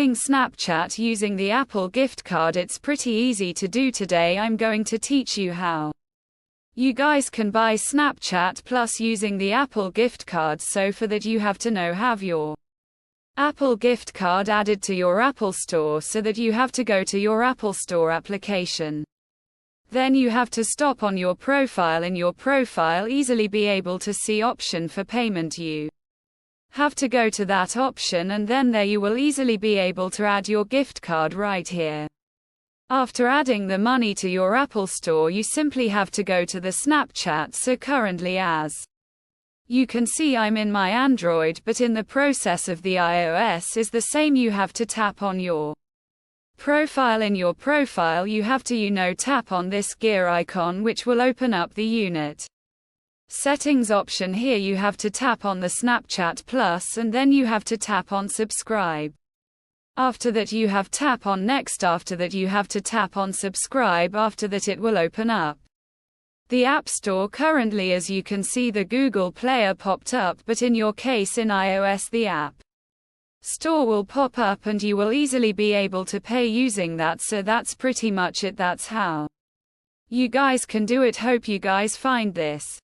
buying Snapchat using the Apple gift card. It's pretty easy to do. Today I'm going to teach you how you guys can buy Snapchat Plus using the Apple gift card. So for that you have to have your Apple gift card added to your Apple Store, so that you have to go to your Apple Store application. Then you have to stop on your profile. In your profile easily be able to see option for payment. You have to go to that option, and then there you will easily be able to add your gift card right here. After adding the money to your Apple Store, you simply have to go to the Snapchat. So currently, as you can see, I'm in my Android, but in the process of the iOS is the same. You have to tap on your profile. In your profile you have to tap on this gear icon, which will open up the unit settings option. Here you have to tap on the Snapchat Plus, and then you have to tap on subscribe. After that you have tap on next. After that you have to tap on subscribe. After that it will open up the App Store. Currently, as you can see, the Google Player popped up, but in your case in iOS the App Store will pop up and you will easily be able to pay using that. So that's pretty much it. That's how you guys can do it. Hope you guys find this